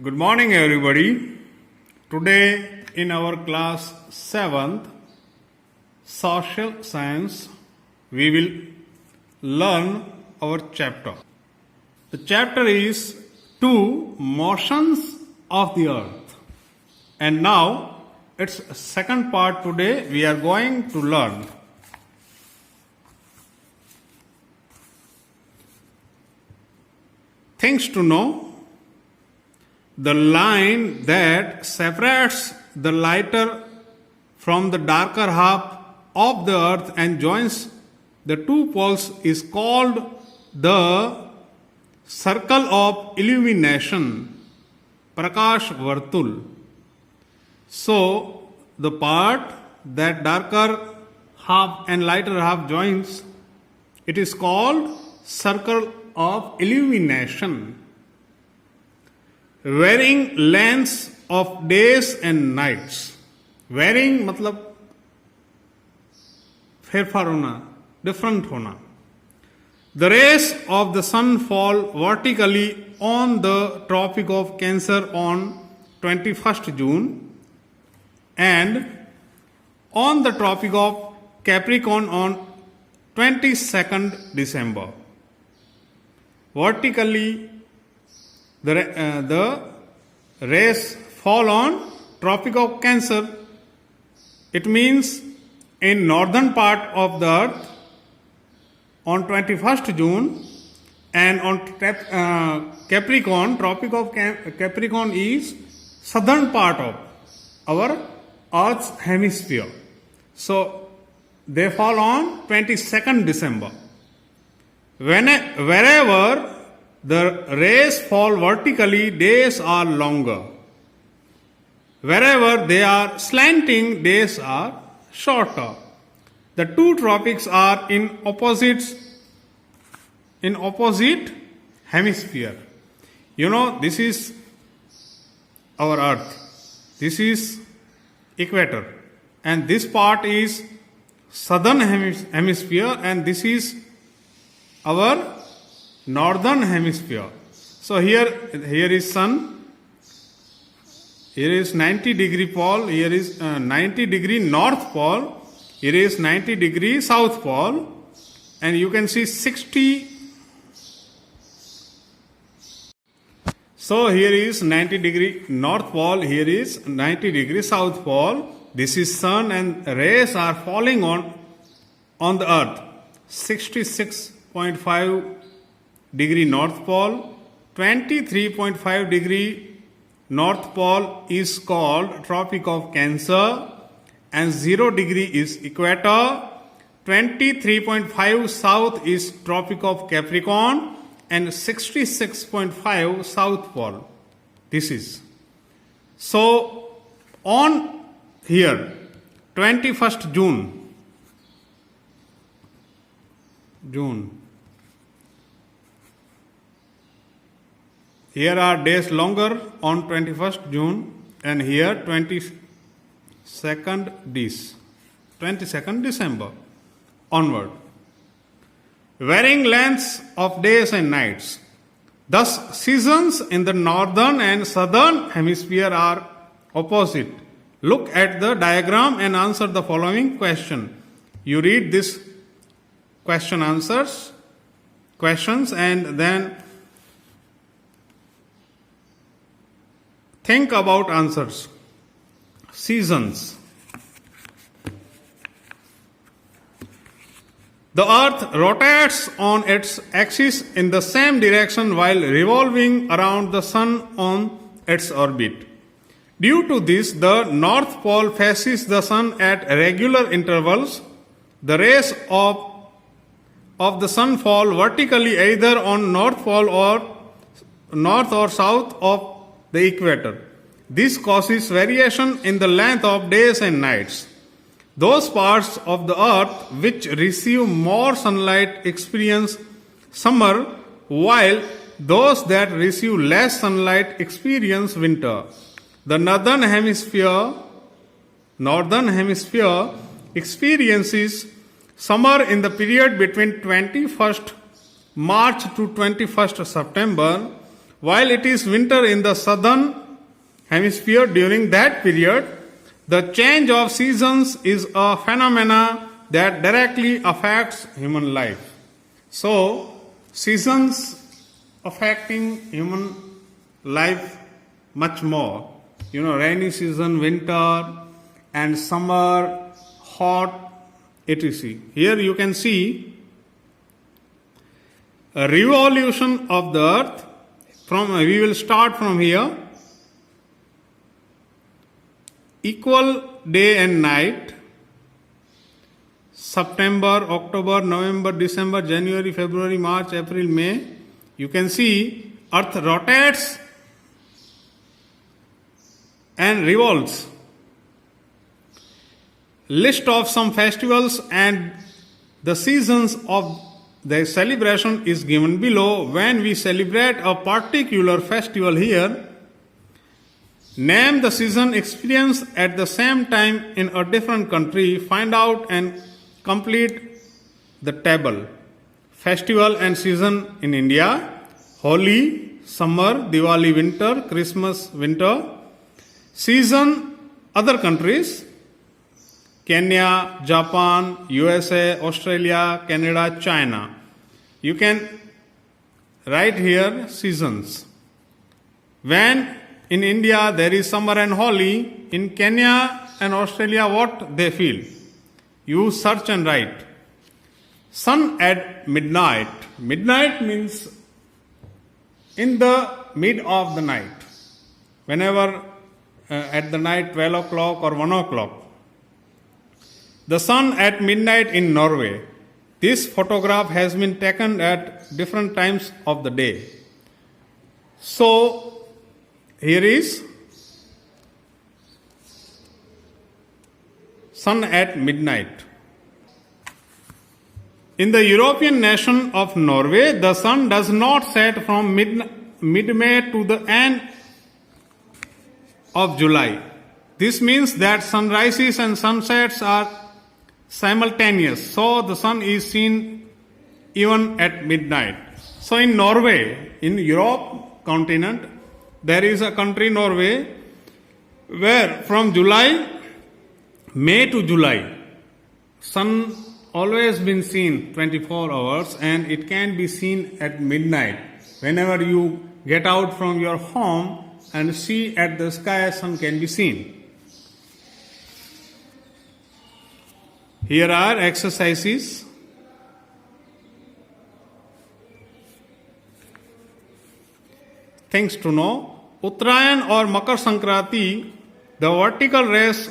Good morning, everybody. Today, in our class 7th, Social Science, we will learn our chapter. The chapter is Two Motions of the Earth. And now, its second part today, we are going to learn. Things to know. The line that separates the lighter from the darker half of the earth and joins the two poles is called the circle of illumination, Prakash Vartul. So, the part that darker half and lighter half joins, it is called circle of illumination. Varying lengths of days and nights. Varying मतलब फेरफार होना, different होना. The rays of the sun fall vertically on the Tropic of Cancer on 21st June and on the Tropic of Capricorn on 22nd December. Vertically, the rays fall on Tropic of Cancer. It means in northern part of the earth on 21st June and on Capricorn, Tropic of Capricorn is southern part of our earth's hemisphere. So they fall on 22nd December. Wherever the rays fall vertically, days are longer. Wherever they are slanting, days are shorter. The two tropics are in opposite hemisphere. You know, this is our earth. This is equator. And this part is southern hemisphere and this is our northern hemisphere. So here is sun, here is 90 degree pole, here is 90 degree north pole, here is 90 degree south pole, and you can see 60. So here is 90 degree north pole, here is 90 degree south pole. This is sun and rays are falling on the earth. 66.5 degree north pole, 23.5 degree north pole is called Tropic of Cancer and 0 degree is equator, 23.5 south is Tropic of Capricorn and 66.5 south pole. This is. So on here 21st June. Here are days longer on 21st June and here 22nd December onward. Varying lengths of days and nights. Thus, seasons in the northern and southern hemisphere are opposite. Look at the diagram and answer the following question. You read this questions and then think about answers. Seasons. The earth rotates on its axis in the same direction while revolving around the sun on its orbit. Due to this, the north pole faces the sun at regular intervals. The rays of the sun fall vertically either on north pole or north or south of the equator. This causes variation in the length of days and nights. Those parts of the earth which receive more sunlight experience summer, while those that receive less sunlight experience winter. The northern hemisphere experiences summer in the period between 21st March to 21st September, while it is winter in the southern hemisphere during that period, the change of seasons is a phenomena that directly affects human life. So, seasons affecting human life much more. Rainy season, winter, and summer, hot, etc. Here you can see a revolution of the earth. We will start from here. Equal day and night. September, October, November, December, January, February, March, April, May. You can see earth rotates and revolves. List of some festivals and the seasons of the celebration is given below. When we celebrate a particular festival here, name the season experienced at the same time in a different country. Find out and complete the table. Festival and season in India: Holi, summer; Diwali, winter; Christmas, winter. Season, other countries: Kenya, Japan, USA, Australia, Canada, China. You can write here seasons. When in India there is summer and Holi, in Kenya and Australia what they feel? You search and write. Sun at midnight. Midnight means in the mid of the night. Whenever at the night 12 o'clock or 1 o'clock. The sun at midnight in Norway. This photograph has been taken at different times of the day. So, here is sun at midnight. In the European nation of Norway, the sun does not set from mid-May to the end of July. This means that sunrises and sunsets are simultaneous. So the sun is seen even at midnight. So in Norway, in Europe continent, there is a country Norway where from May to July, sun always been seen 24 hours and it can be seen at midnight. Whenever you get out from your home and see at the sky, sun can be seen. Here are exercises. Things to know. Uttarayan or Makar Sankranti, the vertical rays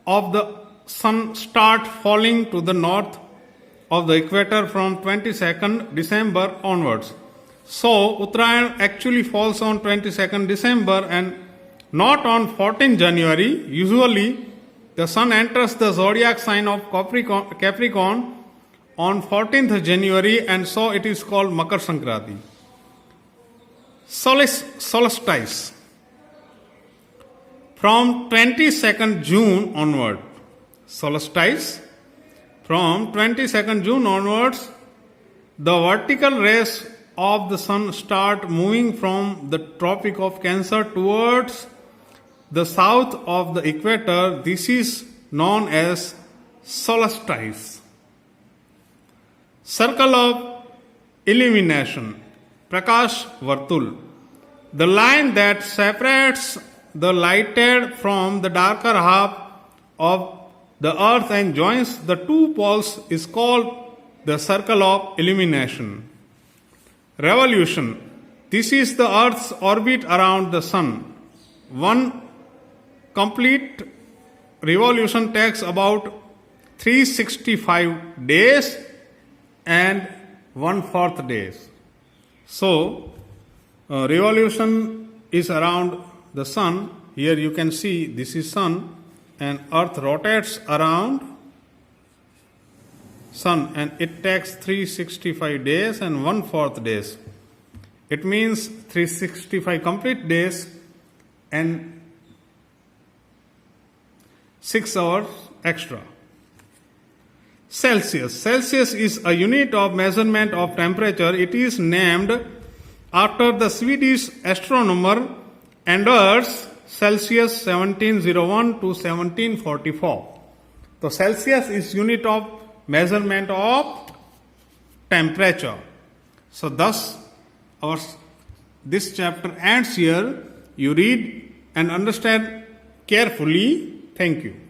of the sun start falling to the north of the equator from 22nd December onwards. So, Uttarayan actually falls on 22nd December and not on 14th January. Usually, the sun enters the zodiac sign of Capricorn on 14th January, and so it is called Makar Sankranti. Solstice. From 22nd June onward. Solstice. From 22nd June onwards, the vertical rays of the sun start moving from the Tropic of Cancer towards the south of the equator. This is known as solstice. Circle of illumination. Prakash Vartul. The line that separates the lighted from the darker half of the earth and joins the two poles is called the circle of illumination. Revolution. This is the earth's orbit around the sun. One complete revolution takes about 365 days and 1/4 days. So, revolution is around the sun. Here you can see this is sun and earth rotates around sun and it takes 365 days and 1/4 days. It means 365 complete days and 6 hours extra. Celsius. Celsius is a unit of measurement of temperature. It is named after the Swedish astronomer Anders Celsius 1701 to 1744. So Celsius is unit of measurement of temperature. So thus this chapter ends here. You read and understand carefully. Thank you.